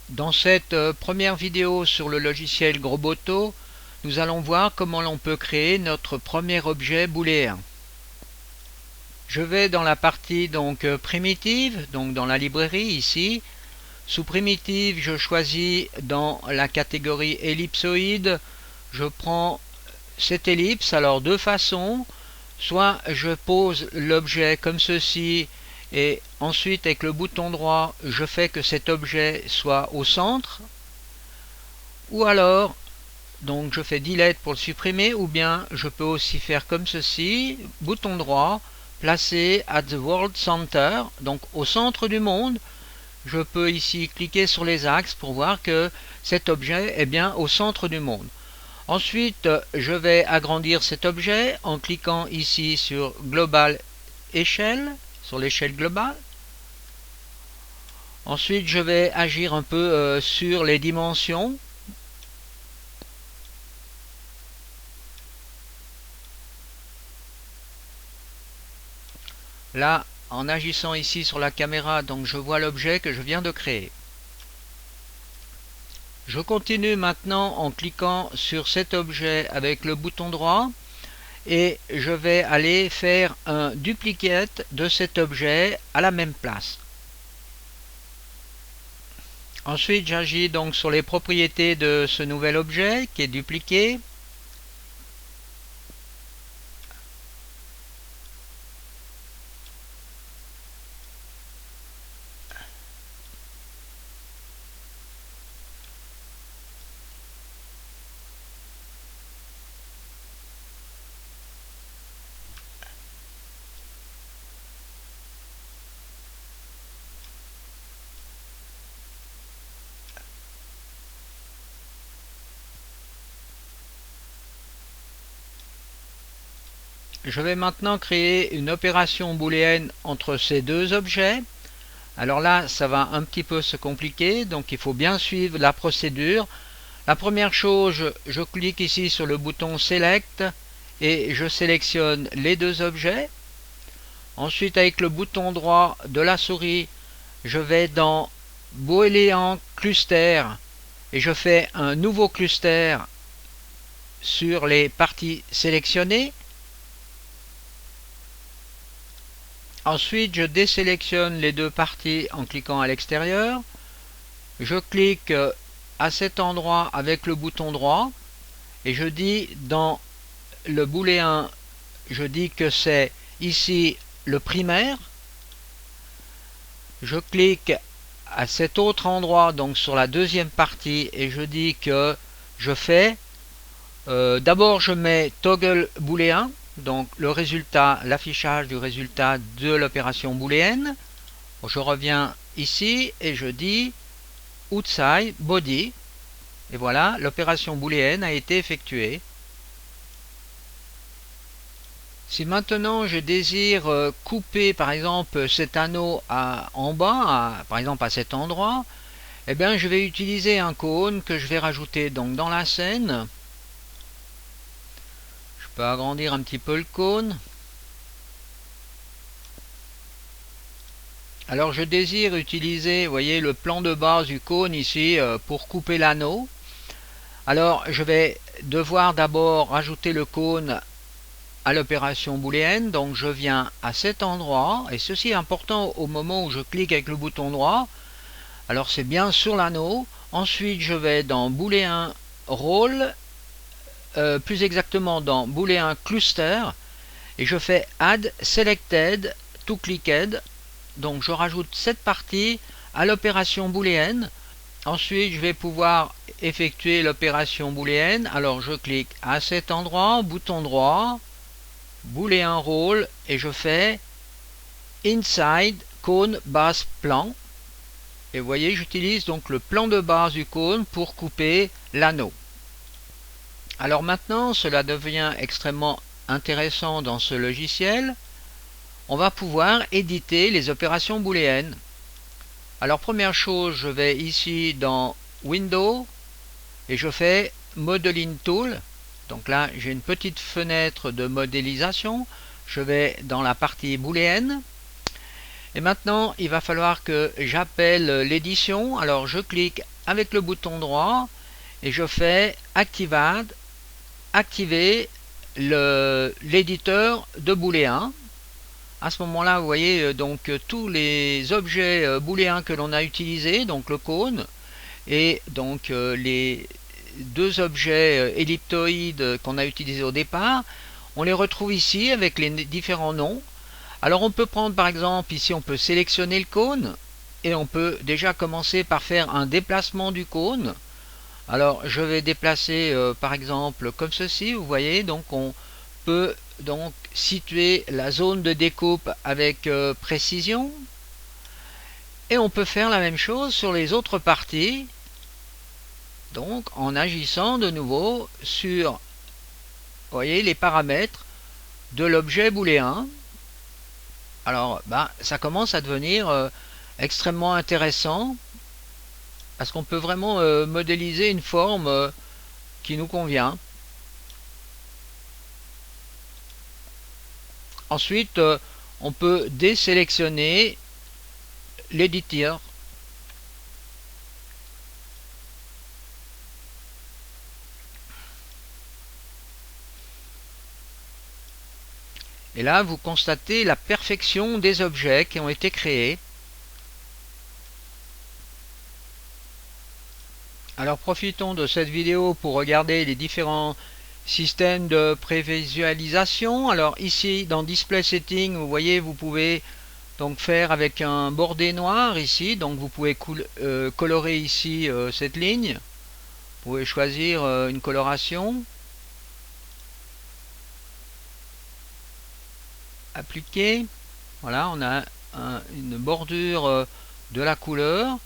Dans cette première vidéo sur le logiciel Groboto, nous allons voir comment l'on peut créer notre premier objet booléen. Je vais dans la partie primitive, donc dans la librairie ici. Sous primitive, je choisis dans la catégorie ellipsoïde, je prends cette ellipse, alors deux façons. Soit je pose l'objet comme ceci et ensuite avec le bouton droit je fais que cet objet soit au centre, ou alors donc je fais delete pour le supprimer, ou bien je peux aussi faire comme ceci, bouton droit, placer at the world center, donc au centre du monde. Je peux ici cliquer sur les axes pour voir que cet objet est bien au centre du monde. Ensuite, je vais agrandir cet objet en cliquant ici sur Global Échelle, sur l'échelle globale. Ensuite, je vais agir un peu sur les dimensions. Là, en agissant ici sur la caméra, donc je vois l'objet que je viens de créer. Je continue maintenant en cliquant sur cet objet avec le bouton droit et je vais aller faire un duplicate de cet objet à la même place. Ensuite, j'agis donc sur les propriétés de ce nouvel objet qui est dupliqué. Je vais maintenant créer une opération booléenne entre ces deux objets. Alors là, ça va un petit peu se compliquer, donc il faut bien suivre la procédure. La première chose, je clique ici sur le bouton Select et je sélectionne les deux objets. Ensuite, avec le bouton droit de la souris, je vais dans Boolean Cluster et je fais un nouveau cluster sur les parties sélectionnées. Ensuite, je désélectionne les deux parties en cliquant à l'extérieur. Je clique à cet endroit avec le bouton droit et je dis dans le booléen, je dis que c'est ici le primaire. Je clique à cet autre endroit, donc sur la deuxième partie, et je dis que je fais d'abord je mets toggle booléen, donc le résultat, l'affichage du résultat de l'opération booléenne. Je reviens ici et je dis outside body, et voilà, l'opération booléenne a été effectuée. Si maintenant je désire couper par exemple cet anneau en bas, par exemple à cet endroit, eh bien je vais utiliser un cône que je vais rajouter donc dans la scène. Je peux agrandir un petit peu le cône. Alors je désire utiliser, vous voyez, le plan de base du cône ici pour couper l'anneau. Alors je vais devoir d'abord rajouter le cône à l'opération booléenne, donc je viens à cet endroit, et ceci est important au moment où je clique avec le bouton droit. Alors c'est bien sur l'anneau. Ensuite je vais dans booléen role, plus exactement dans booléen cluster, et je fais add selected to clicked, donc je rajoute cette partie à l'opération booléenne. Ensuite je vais pouvoir effectuer l'opération booléenne. Alors je clique à cet endroit, bouton droit, booléen role, et je fais inside cône base plan, et vous voyez j'utilise donc le plan de base du cône pour couper l'anneau. Alors maintenant cela devient extrêmement intéressant dans ce logiciel. On va pouvoir éditer les opérations booléennes. Alors première chose, je vais ici dans Windows et je fais Modeling Tool. Donc là j'ai une petite fenêtre de modélisation. Je vais dans la partie booléenne. Et maintenant il va falloir que j'appelle l'édition. Alors je clique avec le bouton droit et je fais activer l'éditeur de booléen. À ce moment-là, vous voyez donc tous les objets booléens que l'on a utilisés, donc le cône et donc les deux objets elliptoïdes qu'on a utilisés au départ, on les retrouve ici avec les différents noms. Alors on peut prendre par exemple ici, on peut sélectionner le cône et on peut déjà commencer par faire un déplacement du cône. Alors je vais déplacer par exemple comme ceci, vous voyez, donc on peut donc situer la zone de découpe avec précision et on peut faire la même chose sur les autres parties, donc en agissant de nouveau sur, vous voyez, les paramètres de l'objet booléen. Alors ça commence à devenir extrêmement intéressant parce qu'on peut vraiment modéliser une forme qui nous convient. Ensuite, on peut désélectionner l'éditeur. Et là, vous constatez la perfection des objets qui ont été créés. Alors profitons de cette vidéo pour regarder les différents système de prévisualisation. Alors ici dans Display Setting, vous voyez, vous pouvez donc faire avec un bordé noir ici, donc vous pouvez colorer ici cette ligne. Vous pouvez choisir une coloration, appliquer. Voilà, on a une bordure de la couleur,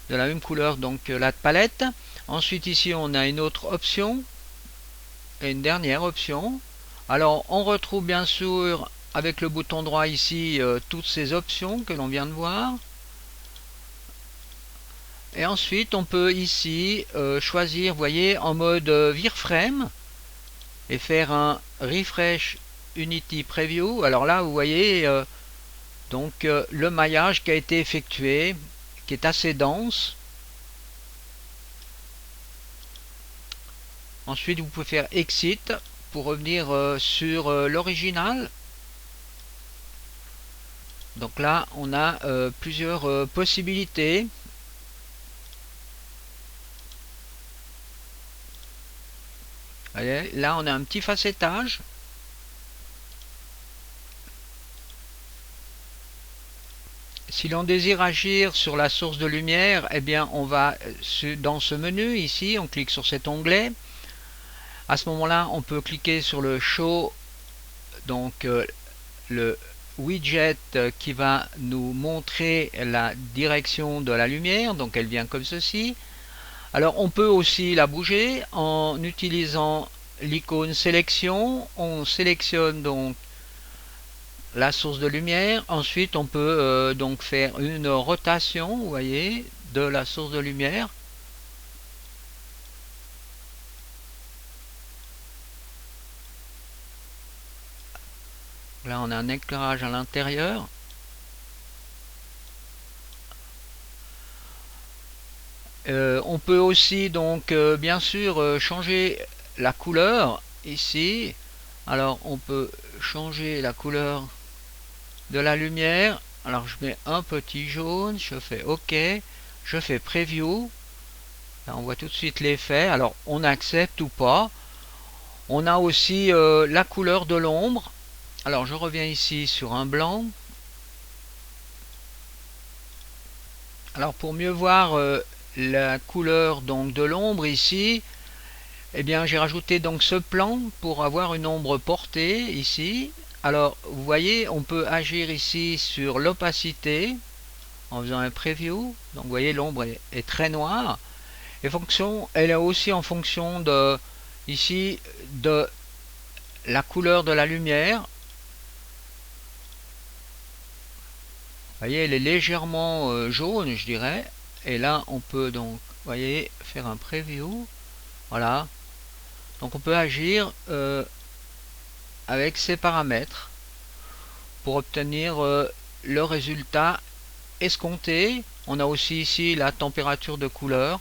de la même couleur, donc la palette. Ensuite ici on a une autre option et une dernière option. Alors on retrouve bien sûr avec le bouton droit ici toutes ces options que l'on vient de voir. Et ensuite on peut ici choisir, vous voyez, en mode wireframe et faire un refresh Unity Preview. Alors là vous voyez donc le maillage qui a été effectué, qui est assez dense. Ensuite vous pouvez faire Exit pour revenir sur l'original. Donc là on a plusieurs possibilités. Allez, là on a un petit facettage. Si l'on désire agir sur la source de lumière, eh bien on va dans ce menu ici, on clique sur cet onglet. À ce moment-là, on peut cliquer sur le Show, donc le widget qui va nous montrer la direction de la lumière, donc elle vient comme ceci. Alors on peut aussi la bouger en utilisant l'icône sélection. On sélectionne donc la source de lumière. Ensuite on peut donc faire une rotation, vous voyez, de la source de lumière. Là on a un éclairage à l'intérieur. On peut aussi donc bien sûr changer la couleur ici. Alors on peut changer la couleur de la lumière. Alors je mets un petit jaune, je fais OK, je fais Preview. Là on voit tout de suite l'effet. Alors on accepte ou pas. On a aussi la couleur de l'ombre. Alors je reviens ici sur un blanc. Alors pour mieux voir la couleur donc de l'ombre ici, eh bien j'ai rajouté donc ce plan pour avoir une ombre portée ici. Alors vous voyez, on peut agir ici sur l'opacité en faisant un preview. Donc vous voyez, l'ombre est très noire. Et elle est aussi en fonction de ici de la couleur de la lumière. Vous voyez, elle est légèrement jaune, je dirais. Et là, on peut donc, vous voyez, faire un preview. Voilà. Donc on peut agir avec ces paramètres pour obtenir le résultat escompté. On a aussi ici la température de couleur.